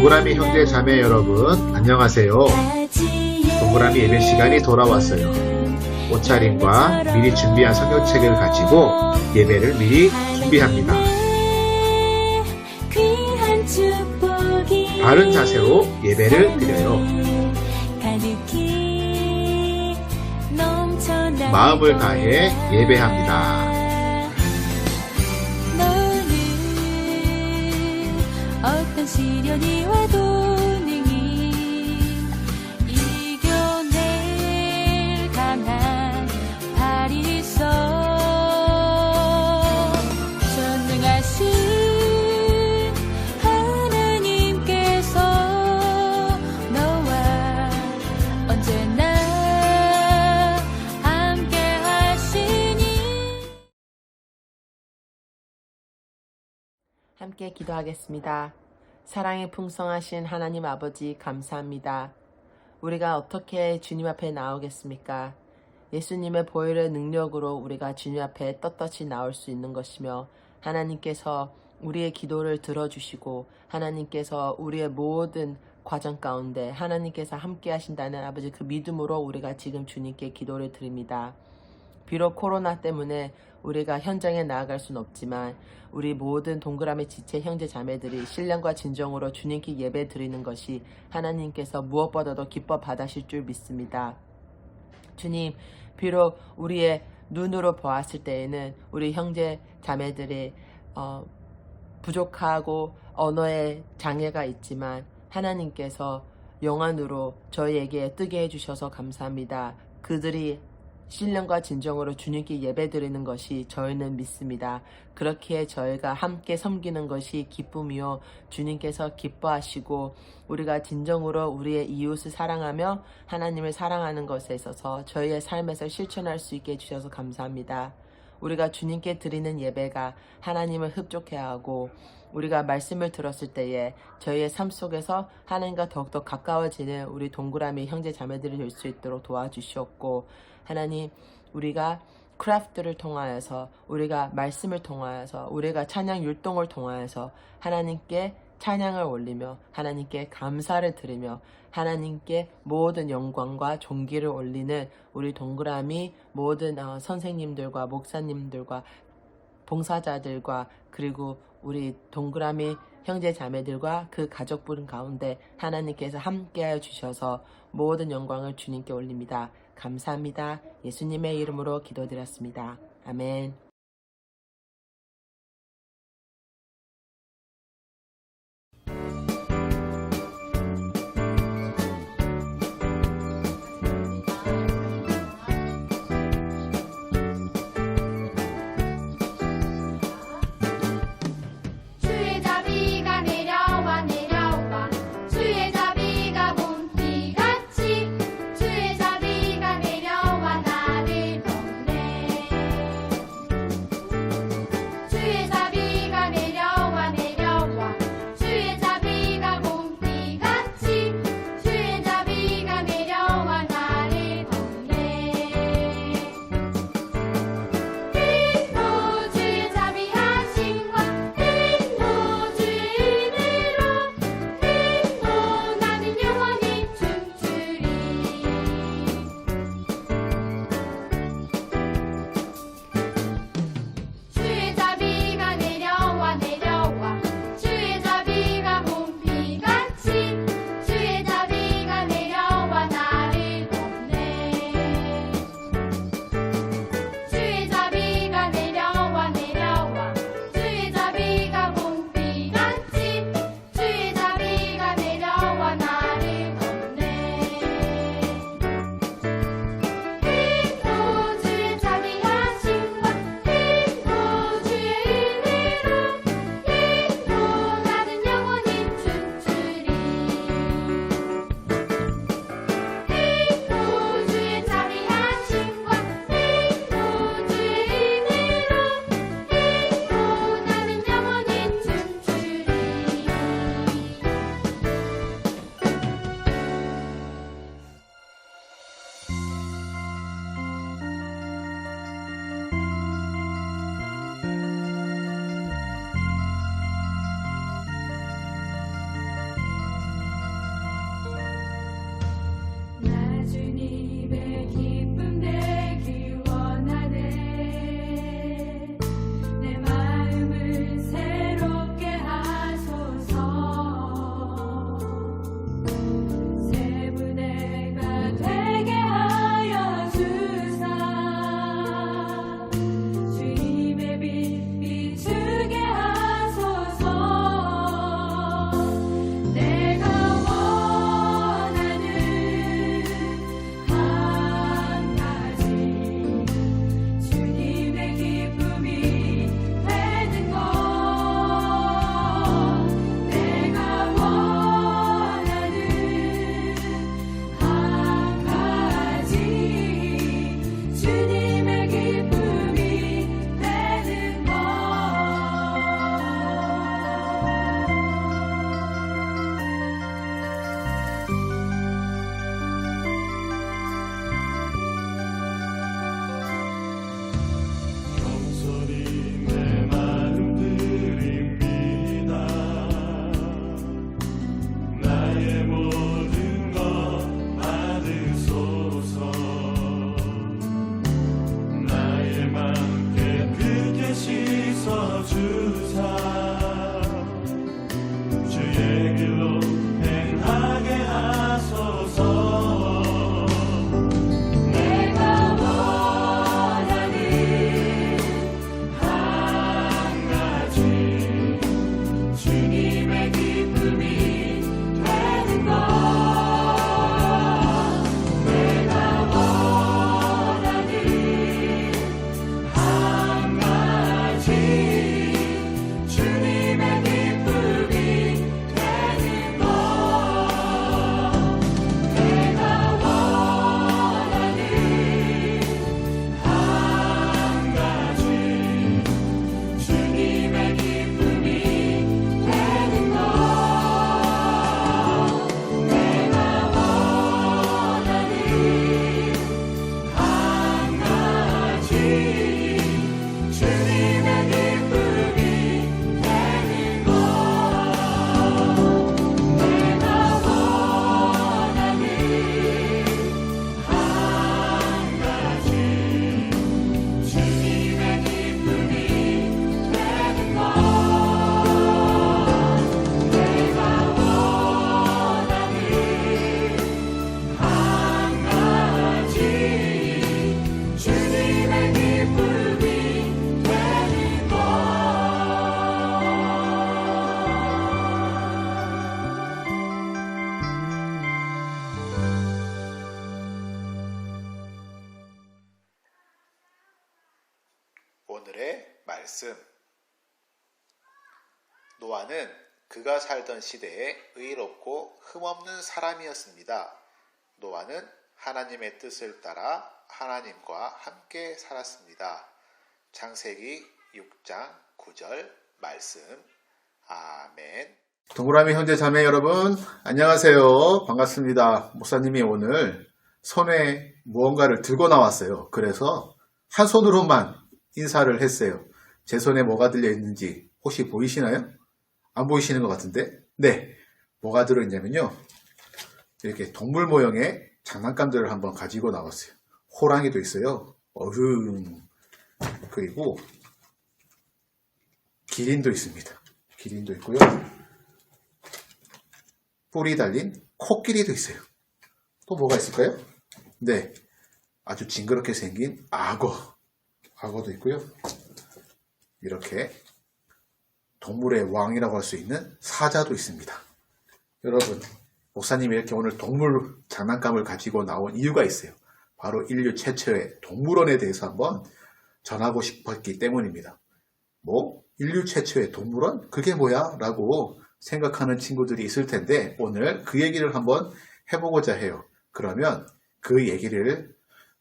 동그라미 형제 자매 여러분, 안녕하세요. 동그라미 예배 시간이 돌아왔어요. 옷차림과 미리 준비한 성경책을 가지고 예배를 미리 준비합니다. 바른 자세로 예배를 드려요. 마음을 다해 예배합니다. 어떤 시련이 와도 능히 이겨낼 강한 발이 있어. 전능하신 하나님께서 너와 언제나 함께 하시니. 함께 기도하겠습니다. 사랑이 풍성하신 하나님 아버지, 감사합니다. 우리가 어떻게 주님 앞에 나오겠습니까? 예수님의 보혈의 능력으로 우리가 주님 앞에 떳떳이 나올 수 있는 것이며, 하나님께서 우리의 기도를 들어주시고 하나님께서 우리의 모든 과정 가운데 하나님께서 함께 하신다는 아버지 그 믿음으로 우리가 지금 주님께 기도를 드립니다. 비록 코로나 때문에 우리가 현장에 나아갈 수는 없지만 우리 모든 동그라미 지체 형제 자매들이 신령과 진정으로 주님께 예배 드리는 것이 하나님께서 무엇보다도 기뻐 받으실 줄 믿습니다. 주님, 비록 우리의 눈으로 보았을 때에는 우리 형제 자매들이 부족하고 언어에 장애가 있지만 하나님께서 영안으로 저희에게 뜨게 해주셔서 감사합니다. 그들이 신령과 진정으로 주님께 예배드리는 것이 저희는 믿습니다. 그렇게 저희가 함께 섬기는 것이 기쁨이요 주님께서 기뻐하시고 우리가 진정으로 우리의 이웃을 사랑하며 하나님을 사랑하는 것에 있어서 저희의 삶에서 실천할 수 있게 해주셔서 감사합니다. 우리가 주님께 드리는 예배가 하나님을 흡족해 하고 우리가 말씀을 들었을 때에 저희의 삶 속에서 하나님과 더욱더 가까워지는 우리 동그라미 형제 자매들이 될 수 있도록 도와주시옵고, 하나님, 우리가 크래프트를 통하여서, 우리가 말씀을 통하여서, 우리가 찬양 율동을 통하여서 하나님께 찬양을 올리며 하나님께 감사를 드리며 하나님께 모든 영광과 존귀를 올리는 우리 동그라미 모든 선생님들과 목사님들과 봉사자들과 그리고 우리 동그라미 형제 자매들과 그 가족분 가운데 하나님께서 함께하여 주셔서 모든 영광을 주님께 올립니다. 감사합니다. 예수님의 이름으로 기도드렸습니다. 아멘. 주의 자비가 내려와 내려와 주의 자비가 봄비같이 주의 자비가 내려와 나를 덮네. 말씀. 노아는 그가 살던 시대에 의롭고 흠없는 사람이었습니다. 노아는 하나님의 뜻을 따라 하나님과 함께 살았습니다. 창세기 6장 9절 말씀. 아멘. 동그라미 형제 자매 여러분, 안녕하세요. 반갑습니다. 목사님이 오늘 손에 무언가를 들고 나왔어요. 그래서 한 손으로만 인사를 했어요. 제 손에 뭐가 들려있는지 혹시 보이시나요? 안 보이시는 것 같은데? 네. 뭐가 들어있냐면요. 이렇게 동물 모형의 장난감들을 한번 가지고 나왔어요. 호랑이도 있어요. 그리고 기린도 있습니다. 기린도 있고요. 뿔이 달린 코끼리도 있어요. 또 뭐가 있을까요? 네. 아주 징그럽게 생긴 악어도 있고요. 이렇게 동물의 왕이라고 할 수 있는 사자도 있습니다. 여러분, 목사님이 이렇게 오늘 동물 장난감을 가지고 나온 이유가 있어요. 바로 인류 최초의 동물원에 대해서 한번 전하고 싶었기 때문입니다. 인류 최초의 동물원? 그게 뭐야? 라고 생각하는 친구들이 있을 텐데 오늘 그 얘기를 한번 해보고자 해요. 그러면 그 얘기를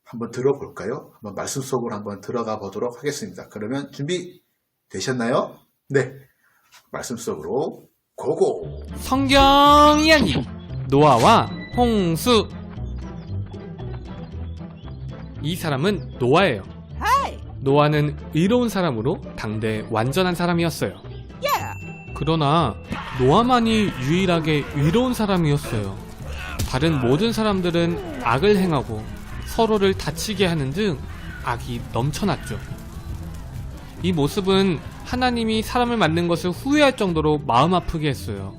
한번 들어볼까요? 한번 말씀 속으로 한번 들어가 보도록 하겠습니다. 그러면 준비 되셨나요? 네. 말씀 속으로 고고! 성경 이야기 노아와 홍수. 이 사람은 노아예요. 노아는 의로운 사람으로 당대 완전한 사람이었어요. 그러나 노아만이 유일하게 의로운 사람이었어요. 다른 모든 사람들은 악을 행하고 서로를 다치게 하는 등 악이 넘쳐났죠. 이 모습은 하나님이 사람을 만든 것을 후회할 정도로 마음 아프게 했어요.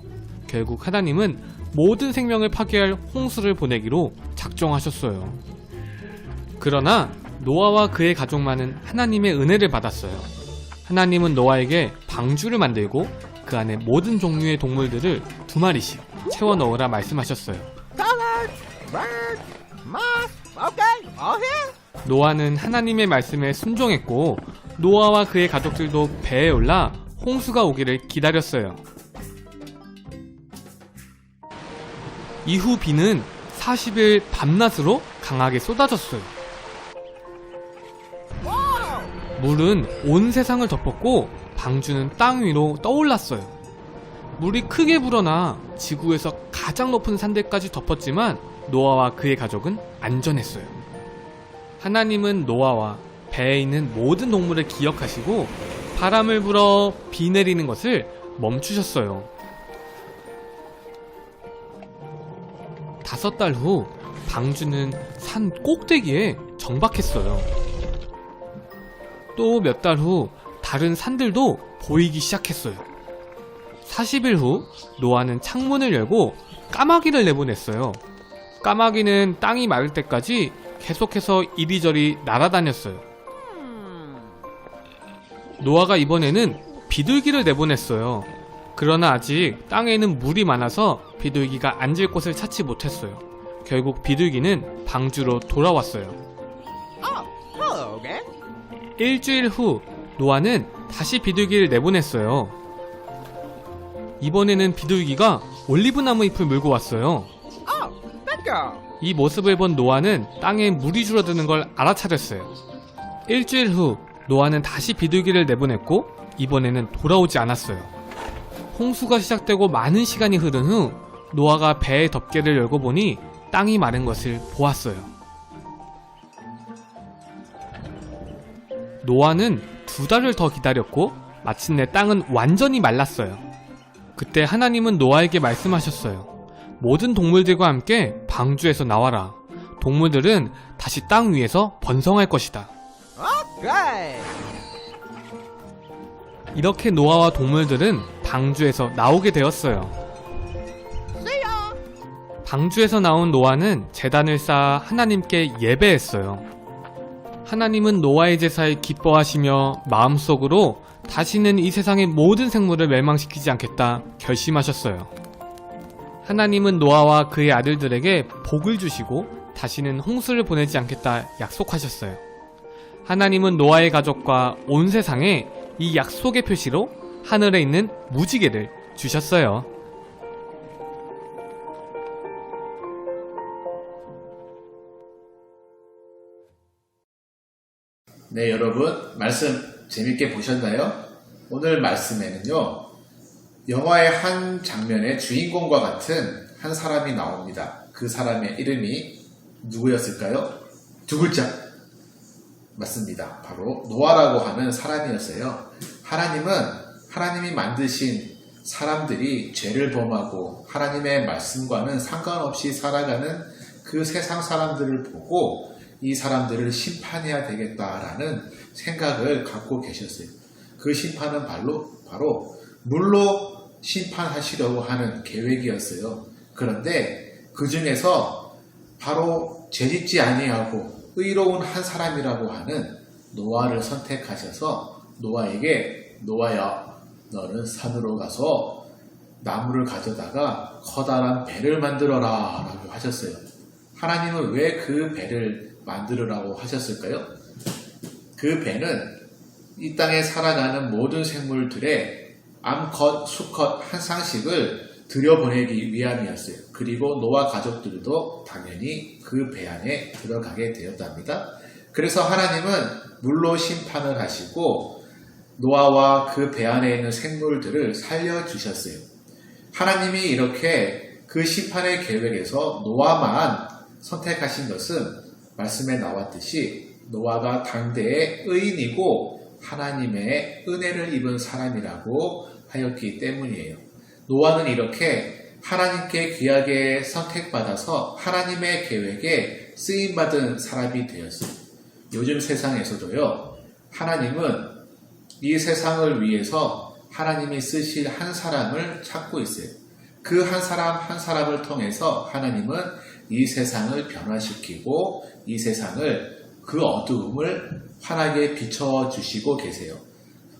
결국 하나님은 모든 생명을 파괴할 홍수를 보내기로 작정하셨어요. 그러나 노아와 그의 가족만은 하나님의 은혜를 받았어요. 하나님은 노아에게 방주를 만들고 그 안에 모든 종류의 동물들을 2마리씩 채워 넣으라 말씀하셨어요. 노아는 하나님의 말씀에 순종했고 노아와 그의 가족들도 배에 올라 홍수가 오기를 기다렸어요. 이후 비는 40일 밤낮으로 강하게 쏟아졌어요. 물은 온 세상을 덮었고 방주는 땅 위로 떠올랐어요. 물이 크게 불어나 지구에서 가장 높은 산들까지 덮었지만 노아와 그의 가족은 안전했어요. 하나님은 노아와 배에 있는 모든 동물을 기억하시고 바람을 불어 비 내리는 것을 멈추셨어요. 5달 후 방주는 산 꼭대기에 정박했어요. 또 몇 달 후 다른 산들도 보이기 시작했어요. 40일 후 노아는 창문을 열고 까마귀를 내보냈어요. 까마귀는 땅이 마를 때까지 계속해서 이리저리 날아다녔어요. 노아가 이번에는 비둘기를 내보냈어요. 그러나 아직 땅에는 물이 많아서 비둘기가 앉을 곳을 찾지 못했어요. 결국 비둘기는 방주로 돌아왔어요. 일주일 후 노아는 다시 비둘기를 내보냈어요. 이번에는 비둘기가 올리브나무 잎을 물고 왔어요. 이 모습을 본 노아는 땅에 물이 줄어드는 걸 알아차렸어요. 일주일 후 노아는 다시 비둘기를 내보냈고 이번에는 돌아오지 않았어요. 홍수가 시작되고 많은 시간이 흐른 후 노아가 배의 덮개를 열고 보니 땅이 마른 것을 보았어요. 노아는 2달을 더 기다렸고 마침내 땅은 완전히 말랐어요. 그때 하나님은 노아에게 말씀하셨어요. 모든 동물들과 함께 방주에서 나와라. 동물들은 다시 땅 위에서 번성할 것이다. 이렇게 노아와 동물들은 방주에서 나오게 되었어요. 방주에서 나온 노아는 제단을 쌓아 하나님께 예배했어요. 하나님은 노아의 제사에 기뻐하시며 마음속으로 다시는 이 세상의 모든 생물을 멸망시키지 않겠다 결심하셨어요. 하나님은 노아와 그의 아들들에게 복을 주시고 다시는 홍수를 보내지 않겠다 약속하셨어요. 하나님은 노아의 가족과 온 세상에 이 약속의 표시로 하늘에 있는 무지개를 주셨어요. 네, 여러분 말씀 재밌게 보셨나요? 오늘 말씀에는요, 영화의 한 장면의 주인공과 같은 한 사람이 나옵니다. 그 사람의 이름이 누구였을까요? 두 글자. 맞습니다. 바로 노아라고 하는 사람이었어요. 하나님이 만드신 사람들이 죄를 범하고 하나님의 말씀과는 상관없이 살아가는 그 세상 사람들을 보고 이 사람들을 심판해야 되겠다라는 생각을 갖고 계셨어요. 그 심판은 바로 물로 심판하시려고 하는 계획이었어요. 그런데 그 중에서 바로 죄짓지 아니하고 의로운 한 사람이라고 하는 노아를 선택하셔서 노아에게, 노아야, 너는 산으로 가서 나무를 가져다가 커다란 배를 만들어라 라고 하셨어요. 하나님은 왜 그 배를 만들으라고 하셨을까요? 그 배는 이 땅에 살아가는 모든 생물들의 암컷, 수컷 한 쌍씩을 들여보내기 위함이었어요. 그리고 노아 가족들도 당연히 그 배 안에 들어가게 되었답니다. 그래서 하나님은 물로 심판을 하시고 노아와 그 배 안에 있는 생물들을 살려주셨어요. 하나님이 이렇게 그 심판의 계획에서 노아만 선택하신 것은 말씀에 나왔듯이 노아가 당대의 의인이고 하나님의 은혜를 입은 사람이라고 하였기 때문이에요. 노아는 이렇게 하나님께 귀하게 선택받아서 하나님의 계획에 쓰임받은 사람이 되었어요. 요즘 세상에서도요, 하나님은 이 세상을 위해서 하나님이 쓰실 한 사람을 찾고 있어요. 그 한 사람을 통해서 하나님은 이 세상을 변화시키고 이 세상을, 그 어두움을 환하게 비춰주시고 계세요.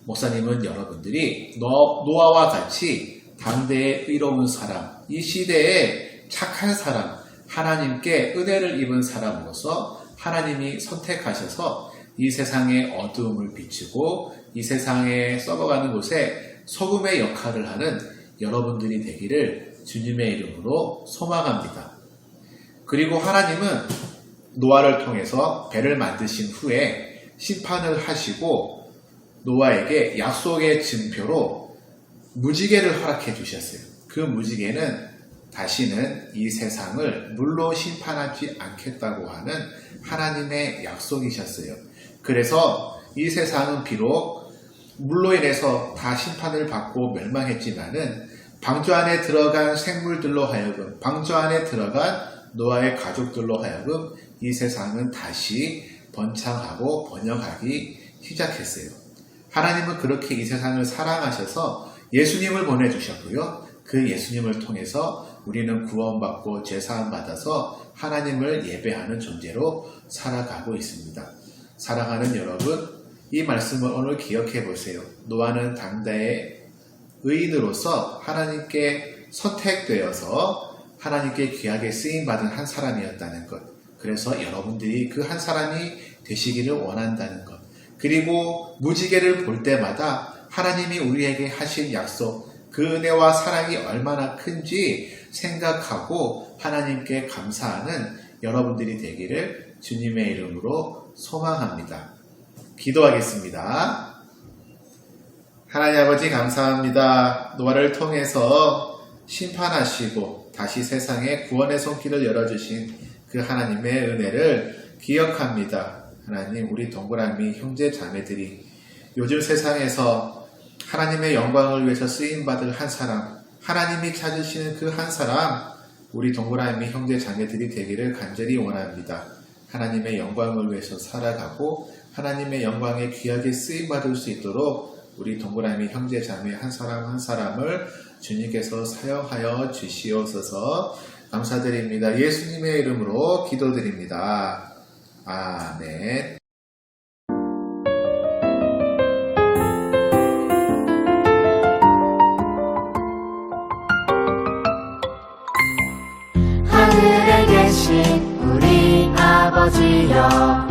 목사님은 여러분들이 노아와 같이 당대의 의로운 사람, 이 시대의 착한 사람, 하나님께 은혜를 입은 사람으로서 하나님이 선택하셔서 이 세상의 어두움을 비추고 이 세상에 썩어가는 곳에 소금의 역할을 하는 여러분들이 되기를 주님의 이름으로 소망합니다. 그리고 하나님은 노아를 통해서 배를 만드신 후에 심판을 하시고 노아에게 약속의 증표로 무지개를 허락해 주셨어요. 그 무지개는 다시는 이 세상을 물로 심판하지 않겠다고 하는 하나님의 약속이셨어요. 그래서 이 세상은 비록 물로 인해서 다 심판을 받고 멸망했지만은 방주 안에 들어간 생물들로 하여금, 방주 안에 들어간 노아의 가족들로 하여금 이 세상은 다시 번창하고 번영하기 시작했어요. 하나님은 그렇게 이 세상을 사랑하셔서 예수님을 보내주셨고요. 그 예수님을 통해서 우리는 구원받고 죄사함 받아서 하나님을 예배하는 존재로 살아가고 있습니다. 사랑하는 여러분, 이 말씀을 오늘 기억해 보세요. 노아는 당대의 의인으로서 하나님께 선택되어서 하나님께 귀하게 쓰임받은 한 사람이었다는 것. 그래서 여러분들이 그 한 사람이 되시기를 원한다는 것. 그리고 무지개를 볼 때마다 하나님이 우리에게 하신 약속, 그 은혜와 사랑이 얼마나 큰지 생각하고 하나님께 감사하는 여러분들이 되기를 주님의 이름으로 소망합니다. 기도하겠습니다. 하나님 아버지 감사합니다. 노아를 통해서 심판하시고 다시 세상에 구원의 손길을 열어주신 그 하나님의 은혜를 기억합니다. 하나님, 우리 동그라미 형제 자매들이 요즘 세상에서 하나님의 영광을 위해서 쓰임받을 한 사람, 하나님이 찾으시는 그 한 사람, 우리 동그라미 형제 자매들이 되기를 간절히 원합니다. 하나님의 영광을 위해서 살아가고 하나님의 영광에 귀하게 쓰임받을 수 있도록 우리 동그라미 형제 자매 한 사람 한 사람을 주님께서 사용하여 주시옵소서. 감사드립니다. 예수님의 이름으로 기도드립니다. 아멘. 하늘에 계신 우리 아버지여,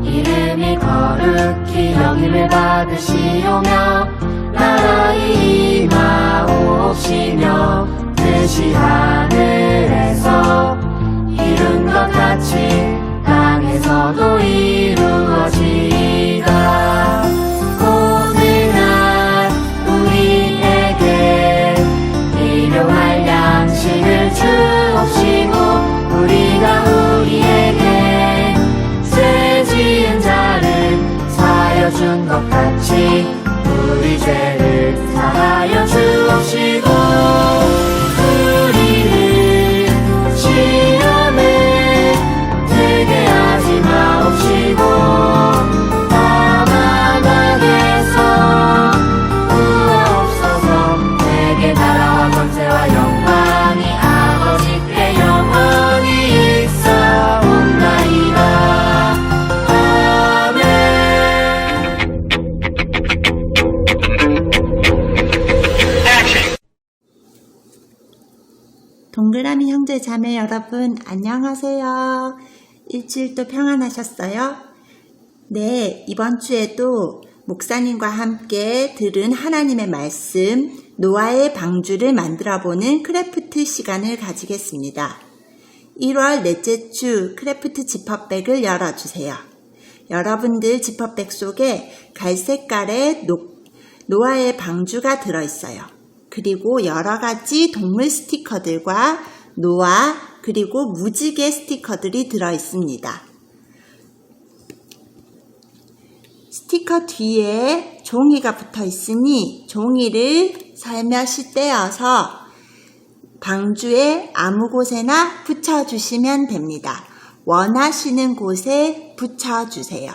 이름 이름이 거룩히 여김을 받으시오며 나라의 임하옵시며 뜻이 하늘에서 이룬 것 같이 땅에서도 이루어지이다. 오늘날 우리에게 일용할 양식을 주옵시고 우리가 우리에게 죄 지은 자를 사하여 준 것 같이 우리 죄를 사하여 주옵시고 우리를 시험에 들게 하지 마옵시고 다만 악에서 구하옵소서. 내게 나라와 권세와 영광이 아버지께 영원히 있사옵나이다. 아멘. 동그라미 형제 자매 여러분 안녕하세요. 일주일도 평안하셨어요? 네, 이번 주에도 목사님과 함께 들은 하나님의 말씀 노아의 방주를 만들어보는 크래프트 시간을 가지겠습니다. 1월 넷째 주 크래프트 지퍼백을 열어주세요. 여러분들 지퍼백 속에 갈색깔의 노아의 방주가 들어있어요. 그리고 여러가지 동물 스티커들과 노아 그리고 무지개 스티커들이 들어있습니다. 스티커 뒤에 종이가 붙어 있으니 종이를 살며시 떼어서 방주에 아무 곳에나 붙여주시면 됩니다. 원하시는 곳에 붙여주세요.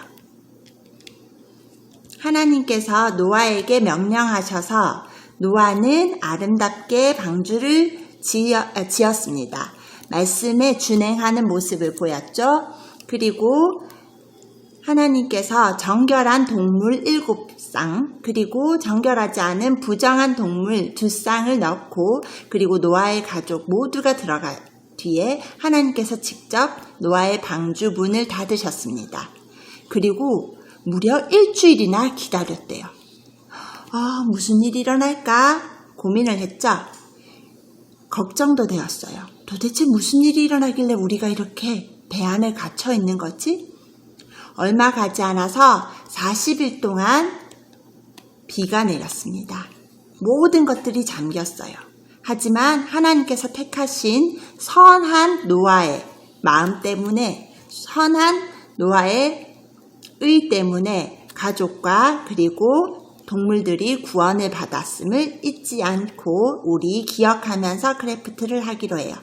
하나님께서 노아에게 명령하셔서 노아는 아름답게 방주를 지었습니다. 말씀에 준행하는 모습을 보였죠. 그리고 하나님께서 정결한 동물 7쌍 그리고 정결하지 않은 부정한 동물 2쌍을 넣고 그리고 노아의 가족 모두가 들어간 뒤에 하나님께서 직접 노아의 방주 문을 닫으셨습니다. 그리고 무려 일주일이나 기다렸대요. 무슨 일이 일어날까 고민을 했죠. 걱정도 되었어요. 도대체 무슨 일이 일어나길래 우리가 이렇게 배 안에 갇혀 있는 거지? 얼마 가지 않아서 40일 동안 비가 내렸습니다. 모든 것들이 잠겼어요. 하지만 하나님께서 택하신 선한 노아의 마음 때문에 선한 노아의 의 때문에 가족과 그리고 동물들이 구원을 받았음을 잊지 않고 우리 기억하면서 크래프트를 하기로 해요.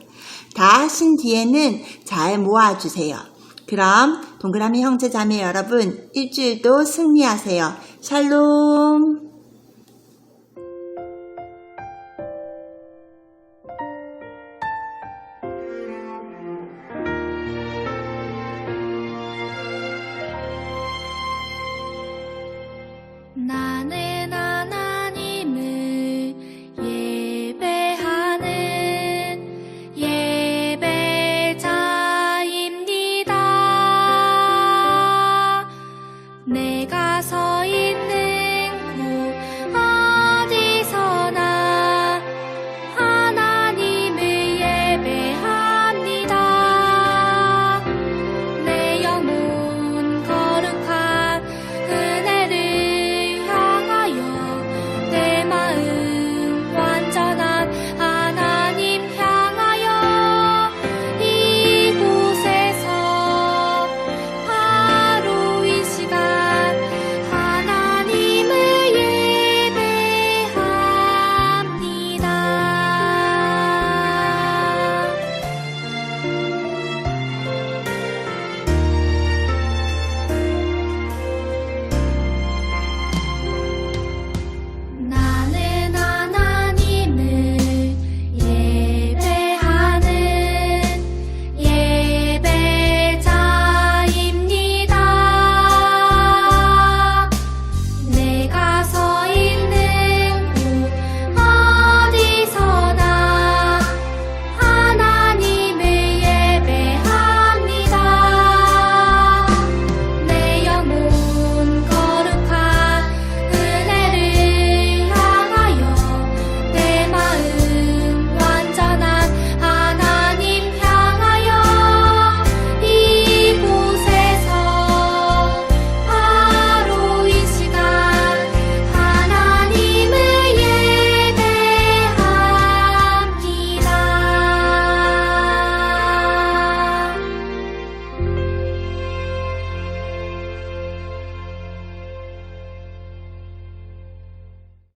다 하신 뒤에는 잘 모아주세요. 그럼 동그라미 형제 자매 여러분 일주일도 승리하세요. 샬롬.